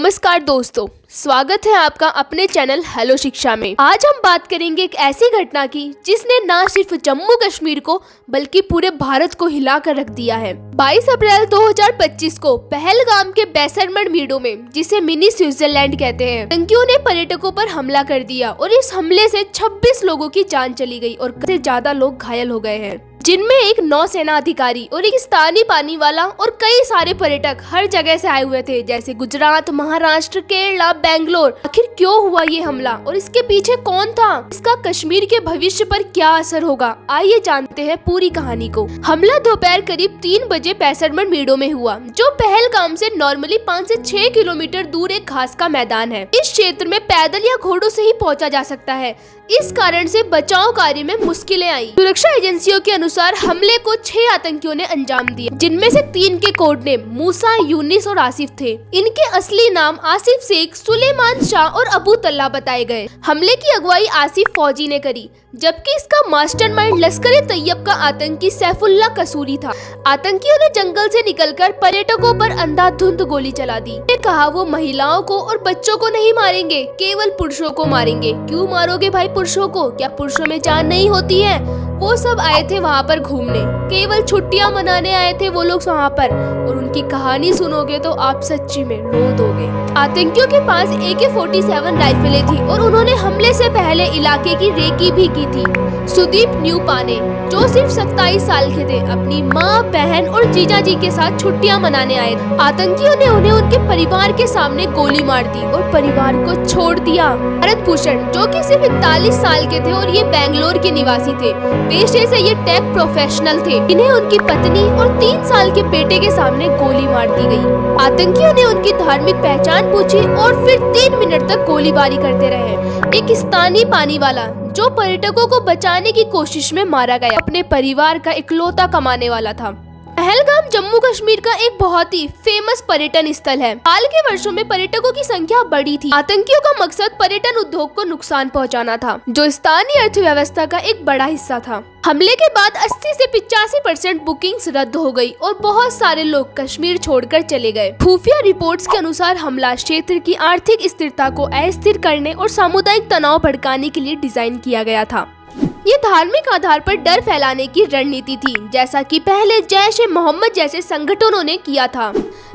नमस्कार दोस्तों, स्वागत है आपका अपने चैनल हेलो शिक्षा में। आज हम बात करेंगे एक ऐसी घटना की जिसने न सिर्फ जम्मू कश्मीर को बल्कि पूरे भारत को हिला कर रख दिया है। 22 अप्रैल 2025 को पहलगाम के बैसरमंड मीडो में, जिसे मिनी स्विट्जरलैंड कहते हैं, आतंकियों ने पर्यटकों पर हमला कर दिया और इस हमले से 26 लोगों की जान चली गई और कई से ज्यादा लोग घायल हो गए हैं, जिनमें एक नौसेना अधिकारी और एक स्थानीय पानी वाला और कई सारे पर्यटक हर जगह से आए हुए थे, जैसे गुजरात, महाराष्ट्र, केरला, बेंगलोर। आखिर क्यों हुआ ये हमला और इसके पीछे कौन था? इसका कश्मीर के भविष्य पर क्या असर होगा? आइए जानते हैं पूरी कहानी को। हमला दोपहर करीब 3 बजे बैसरमंड मीडो में हुआ, जो पहलगाम से नॉर्मली 5 से 6 किलोमीटर दूर एक घास का मैदान है। इस क्षेत्र में पैदल या घोड़ों से ही पहुंचा जा सकता है, इस कारण से बचाव कार्य में मुश्किलें आई। सुरक्षा एजेंसियों के अनुसार हमले को 6 आतंकियों ने अंजाम दिया, जिनमें से 3 के कोड नेम मूसा, यूनिस और आसिफ थे। इनके असली नाम आसिफ शेख, सुलेमान शाह और अबू तल्ला बताए गए। हमले की अगुवाई आसिफ फौजी ने करी, जबकि इसका मास्टरमाइंड लश्कर-ए-तैयब का आतंकी सैफुल्लाह कसूरी था। आतंकियों ने जंगल से निकलकर पर्यटकों पर अंधाधुंध गोली चला दी। उन्होंने कहा वो महिलाओं को और बच्चों को नहीं मारेंगे, केवल पुरुषों को मारेंगे। क्यों मारोगे भाई पुरुषों को? क्या पुरुषों में जान नहीं होती है? वो सब आए थे वहाँ पर घूमने, केवल छुट्टियाँ मनाने आए थे वो लोग वहाँ पर, और उनकी कहानी सुनोगे तो आप सच्ची में रो दोगे। आतंकियों के पास AK-47 राइफलें थी और उन्होंने हमले से पहले इलाके की रेकी भी की थी। सुदीप न्यूपाने, जो सिर्फ 27 साल के थे, अपनी माँ, बहन और जीजा जी के साथ छुट्टियां मनाने आए थे। आतंकियों ने उन्हें उनके परिवार के सामने गोली मार दी और परिवार को छोड़ दिया। भारत भूषण, जो कि सिर्फ 41 साल के थे और ये बेंगलोर के निवासी थे, पेशे से ये टेक प्रोफेशनल थे, इन्हें उनकी पत्नी और 3 साल के बेटे के सामने गोली मार दी गई। आतंकियों ने उनकी धार्मिक पहचान पूछी और फिर 3 मिनट तक गोलीबारी करते रहे। एक स्थानीय पानी वाला, जो पर्यटकों को बचाने की कोशिश में मारा गया, अपने परिवार का इकलौता कमाने वाला था। पहलगाम जम्मू कश्मीर का एक बहुत ही फेमस पर्यटन स्थल है। हाल के वर्षों में पर्यटकों की संख्या बढ़ी थी। आतंकियों का मकसद पर्यटन उद्योग को नुकसान पहुंचाना था, जो स्थानीय अर्थव्यवस्था का एक बड़ा हिस्सा था। हमले के बाद 80 से 85% बुकिंग्स रद्द हो गई और बहुत सारे लोग कश्मीर छोड़कर चले गए। खुफिया रिपोर्ट्स के अनुसार हमला क्षेत्र की आर्थिक स्थिरता को अस्थिर करने और सामुदायिक तनाव भड़काने के लिए डिजाइन किया गया था। ये धार्मिक आधार पर डर फैलाने की रणनीति थी, जैसा कि पहले जैश-ए-मोहम्मद जैसे संगठनों ने किया था।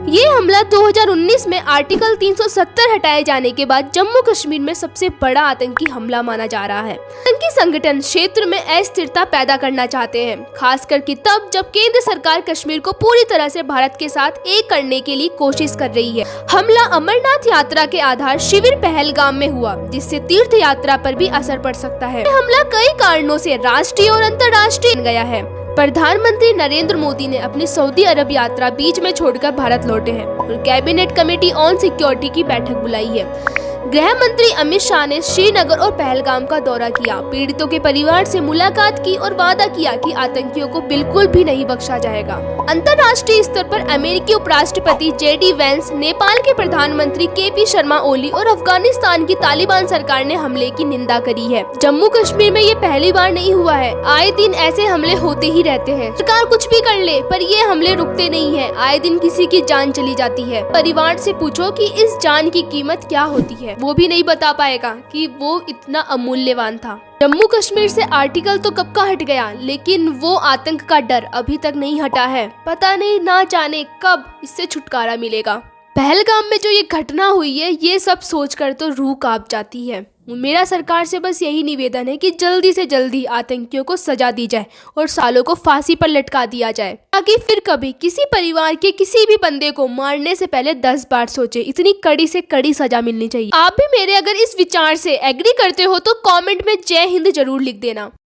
ये हमला 2019 में आर्टिकल 370 हटाए जाने के बाद जम्मू कश्मीर में सबसे बड़ा आतंकी हमला माना जा रहा है। आतंकी संगठन क्षेत्र में अस्थिरता पैदा करना चाहते हैं, खासकर कि तब जब केंद्र सरकार कश्मीर को पूरी तरह से भारत के साथ एक करने के लिए कोशिश कर रही है। हमला अमरनाथ यात्रा के आधार शिविर पहलगाम में हुआ, जिससे तीर्थ यात्रा पर भी असर पड़ सकता है। हमला कई कारणों से राष्ट्रीय और अंतर्राष्ट्रीय बन गया है। प्रधानमंत्री नरेंद्र मोदी ने अपनी सऊदी अरब यात्रा बीच में छोड़कर भारत लौटे हैं और कैबिनेट कमेटी ऑन सिक्योरिटी की बैठक बुलाई है। गृह मंत्री अमित शाह ने श्रीनगर और पहलगाम का दौरा किया, पीड़ितों के परिवार से मुलाकात की और वादा किया कि आतंकियों को बिल्कुल भी नहीं बख्शा जाएगा। अंतर्राष्ट्रीय स्तर पर अमेरिकी उपराष्ट्रपति JD वैंस, नेपाल के प्रधानमंत्री KP शर्मा ओली और अफगानिस्तान की तालिबान सरकार ने हमले की निंदा करी है। जम्मू कश्मीर में ये पहली बार नहीं हुआ है, आए दिन ऐसे हमले होते ही रहते हैं। सरकार कुछ भी कर ले, पर ये हमले रुकते नहीं है। आए दिन किसी की जान चली जाती है। परिवार से पूछो कि इस जान की कीमत क्या होती है, वो भी नहीं बता पाएगा कि वो इतना अमूल्यवान था। जम्मू कश्मीर से आर्टिकल तो कब का हट गया, लेकिन वो आतंक का डर अभी तक नहीं हटा है। पता नहीं, ना जाने कब इससे छुटकारा मिलेगा। पहलगाम में जो ये घटना हुई है, ये सब सोचकर तो रूह कांप जाती है। मेरा सरकार से बस यही निवेदन है कि जल्दी से जल्दी आतंकियों को सजा दी जाए और सालों को फांसी पर लटका दिया जाए, ताकि फिर कभी किसी परिवार के किसी भी बंदे को मारने से पहले 10 बार सोचे। इतनी कड़ी से कड़ी सजा मिलनी चाहिए। आप भी मेरे अगर इस विचार से एग्री करते हो तो कमेंट में जय हिंद जरूर लिख देना।